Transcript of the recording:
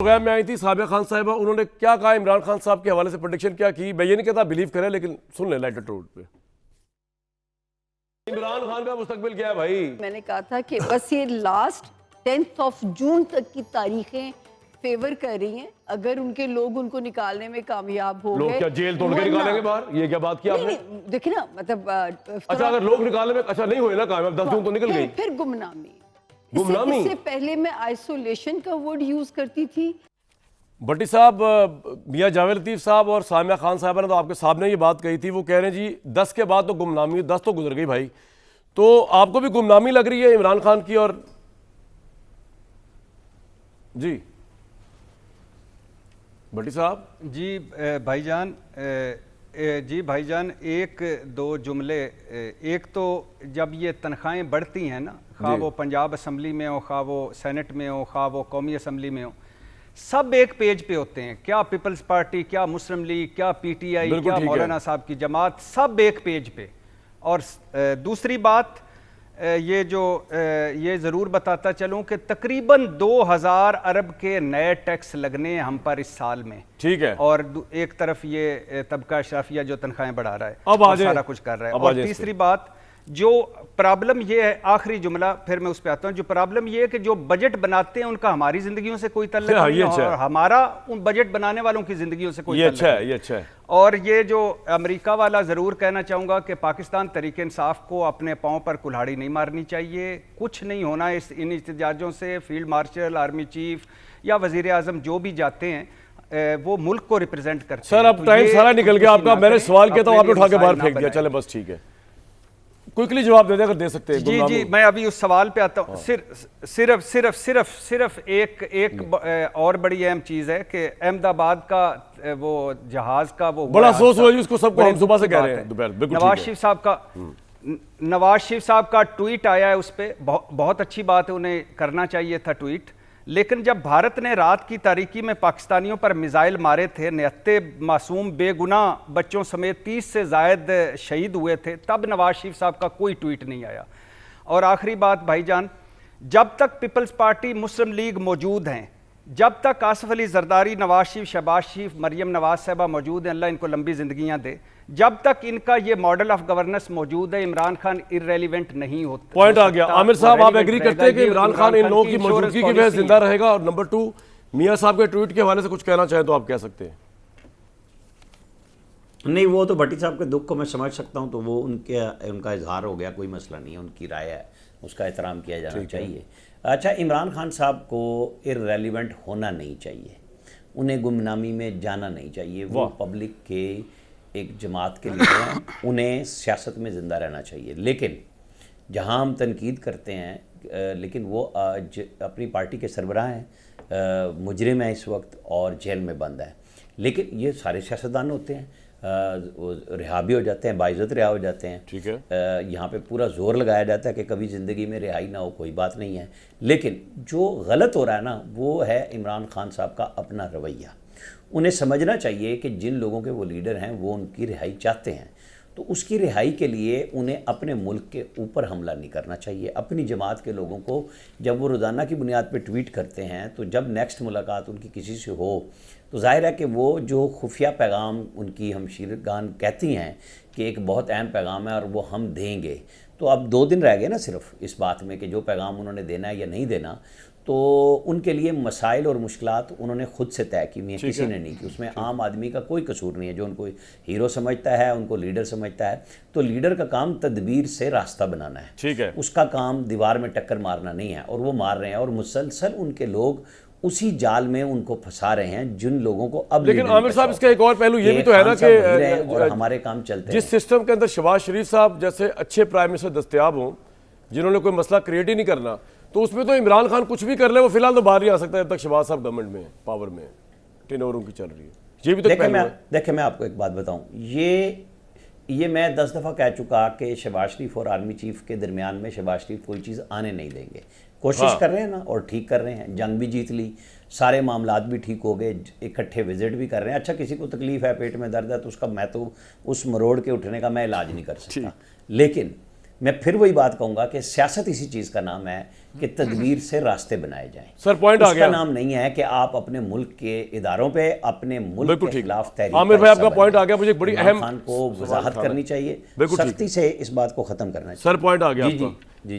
Programme में आई थी साबिया खान साहिबा, उन्होंने क्या कहा इमरान खान साहब के हवाले से प्रेडिक्शन क्या की। मैं ये नहीं कहता बिलीव करें, लेकिन सुन लें लाइटर रोड पे इमरान खान का मुस्तकबिल क्या है भाई। मैंने कहा था कि बस ये लास्ट 10 जून तक की तारीखें फेवर कर रही हैं। अगर उनके लोग उनको निकालने में कामयाब हो लोग गए, क्या जेल तोड़ के निकालेंगे बाहर, ये क्या बात की आपने? नहीं, देखिए ना, मतलब अच्छा अगर लोग निकालने में अच्छा नहीं हुए ना कामयाब, 10 जून तो निकल गई। फिर गुमनामी। गुमनामी? इससे पहले मैं आइसोलेशन का वर्ड यूज करती थी। भट्टी साहब, मियां जावेद लतीफ साहब और सामिया खान साहबा ने तो आपके सामने ये बात कही थी। वो कह रहे हैं जी 10 के बाद तो गुमनामी, 10 तो गुजर गई भाई। तो आपको भी गुमनामी लग रही है इमरान खान की? और जी भट्टी साहब। जी भाईजान, जी भाईजान, एक दो जुमले। एक तो जब ये तनख्वाहें बढ़ती हैं ना, खा वो पंजाब असम्बली में हो, खा वो सेनेट में हो, खा वो कौमी असम्बली में हो, सब एक पेज पे होते हैं। क्या पीपल्स पार्टी, क्या मुस्लिम लीग, क्या पीटीआई, क्या मौलाना साहब की जमात, सब एक पेज पे। और दूसरी बात, ये जो ये ज़रूर बताता चलूं कि तकरीबन 2000 अरब के नए टैक्स लगने हैं हम पर इस साल में। ठीक है। और एक तरफ ये तबका अशराफिया जो तनख्वाहें बढ़ा रहा है और सारा कुछ कर रहा है। और तीसरी बात, जो प्रॉब्लम ये है, आखिरी जुमला फिर मैं उस पे आता हूँ, जो प्रॉब्लम ये है कि जो बजट बनाते हैं उनका हमारी जिंदगियों से कोई ताल्लुक नहीं है, और हमारा उन बजट बनाने वालों की जिंदगियों से कोई ताल्लुक नहीं। ये अच्छा है। और ये जो अमेरिका वाला ज़रूर कहना चाहूँगा कि पाकिस्तान तरीके इंसाफ को अपने पाँव पर कुल्हाड़ी नहीं मारनी चाहिए। कुछ नहीं होना इन एहतजाजों से। फील्ड मार्शल, आर्मी चीफ या वज़ीर आज़म जो भी जाते हैं वो मुल्क को रिप्रेजेंट करते हैं। सर अब टाइम सारा निकल गया आपका। मैंने सवाल किया था, आपने उठा के बाहर फेंक दिया। चले बस ठीक है, क्विकली जवाब दे दे अगर दे सकते हैं। जी मैं अभी उस सवाल पे आता हूँ। सिर्फ एक और बड़ी अहम चीज़ है कि अहमदाबाद का वो जहाज का वो बड़ा अफसोस हुआ जी, उसको सबको हम सुबह से कह रहे हैं दोपहर। बिल्कुल नवाज शरीफ साहब का ट्वीट आया है, उस पर बहुत अच्छी बात है, उन्हें करना चाहिए था ट्वीट। लेकिन जब भारत ने रात की तारीकी में पाकिस्तानियों पर मिसाइल मारे थे, 69 मासूम बेगुनाह बच्चों समेत 30 से ज़ायद शहीद हुए थे, तब नवाज शरीफ साहब का कोई ट्वीट नहीं आया। और आखिरी बात भाईजान, जब तक पीपल्स पार्टी, मुस्लिम लीग मौजूद हैं, जब तक आसिफ अली जरदारी, नवाज शरीफ, शहबाज शरीफ, मरियम नवाज साहबा मौजूद हैं, अल्लाह इनको लंबी जिंदगियां दे, जब तक इनका ये मॉडल ऑफ गवर्नेंस मौजूद है, इमरान खान इररेलेवेंट नहीं होता। पॉइंट आ गया। आमिर साहब, आप एग्री करते हैं कि इमरान खान इन लोगों की मौजूदगी की वजह से जिंदा रहेगा? और नंबर 2, मियां साहब के ट्वीट के हवाले से कुछ कहना चाहें तो आप कह सकते हैं। नहीं, वो तो भट्टी साहब के दुख को मैं समझ सकता हूँ, तो वो उनका इजहार हो गया, कोई मसला नहीं है, उनकी राय है, उसका एहतराम किया जाना चाहिए। अच्छा, इमरान खान साहब को इररेलेवेंट होना नहीं चाहिए, उन्हें गुमनामी में जाना नहीं चाहिए। वो पब्लिक के एक जमात के लिए हैं, उन्हें सियासत में ज़िंदा रहना चाहिए। लेकिन जहाँ हम तनकीद करते हैं, लेकिन वो अपनी पार्टी के सरबराह हैं, मुजरिम हैं इस वक्त और जेल में बंद है। लेकिन ये सारे सियासतदान होते हैं, रिहा भी हो जाते हैं, बाइज़्ज़त रिहा हो जाते हैं। ठीक है। यहाँ पे पूरा जोर लगाया जाता है कि कभी ज़िंदगी में रिहाई ना हो, कोई बात नहीं है। लेकिन जो गलत हो रहा है ना, वो है इमरान खान साहब का अपना रवैया। उन्हें समझना चाहिए कि जिन लोगों के वो लीडर हैं वो उनकी रिहाई चाहते हैं, तो उसकी रिहाई के लिए उन्हें अपने मुल्क के ऊपर हमला नहीं करना चाहिए। अपनी जमात के लोगों को जब वो रोज़ाना की बुनियाद पर ट्वीट करते हैं, तो जब नेक्स्ट मुलाकात उनकी किसी से हो तो ज़ाहिर है कि वो जो खुफिया पैगाम उनकी हमशीरगान कहती हैं कि एक बहुत अहम पैगाम है और वो हम देंगे, तो अब 2 दिन रह गए ना सिर्फ इस बात में कि जो पैगाम उन्होंने देना है या नहीं देना। तो उनके लिए मसाइल और मुश्किलात उन्होंने खुद से तय की, में किसी ने नहीं की। उसमें आम आदमी का कोई कसूर नहीं है। जो उनको हीरो समझता है, उनको लीडर समझता है, तो लीडर का काम तदबीर से रास्ता बनाना है। ठीक है। उसका काम दीवार में टक्कर मारना नहीं है, और वो मार रहे हैं। और मुसलसल उनके लोग उसी जाल में उनको फंसा रहे हैं जिन लोगों को अब। लेकिन आमिर साहब, इसका एक और पहलू ये भी तो है ना कि और हमारे काम चलते हैं जिस सिस्टम के अंदर शहबाज शरीफ साहब जैसे अच्छे प्राइम मिनिस्टर दस्तयाब हों, जिन्होंने कोई मसला क्रिएट ही नहीं करना, तो उसमें तो इमरान खान कुछ भी कर ले, वो फिलहाल तो बाहर नहीं आ सकता जब तक शहबाज साहब गवर्नमेंट में पावर में टेनोवर उनकी चल रही है। ये भी तो देखिए मैं आपको एक बात बताऊं, ये मैं 10 दफ़ा कह चुका कि शहबाज शरीफ और आर्मी चीफ के दरमियान में शहबाज शरीफ कोई चीज़ आने नहीं देंगे। कोशिश कर रहे हैं ना, और ठीक कर रहे हैं। जंग भी जीत ली, सारे मामलात भी ठीक हो गए, इकट्ठे विजिट भी कर रहे हैं। अच्छा, किसी को तकलीफ़ है, पेट में दर्द है, तो उसका मैं तो उस मरोड़ के उठने का मैं इलाज नहीं कर सकता। लेकिन میں پھر وہی بات کہوں گا کہ سیاست اسی چیز کا نام ہے کہ تدبیر سے راستے بنائے جائیں. سر پوائنٹ آ اس گیا. کا نام نہیں ہے کہ آپ اپنے ملک کے اداروں پہ اپنے ملک بالکل کے ٹھیک. خلاف تحریک عامر بھائی آپ کا پوائنٹ آ گیا. مجھے ایک بڑی عمران اہم خان کو وضاحت کرنی چاہیے, بالکل ٹھیک. سختی سے اس بات کو ختم کرنا چاہیے. سر پوائنٹ آ گیا جی آپ جی کا.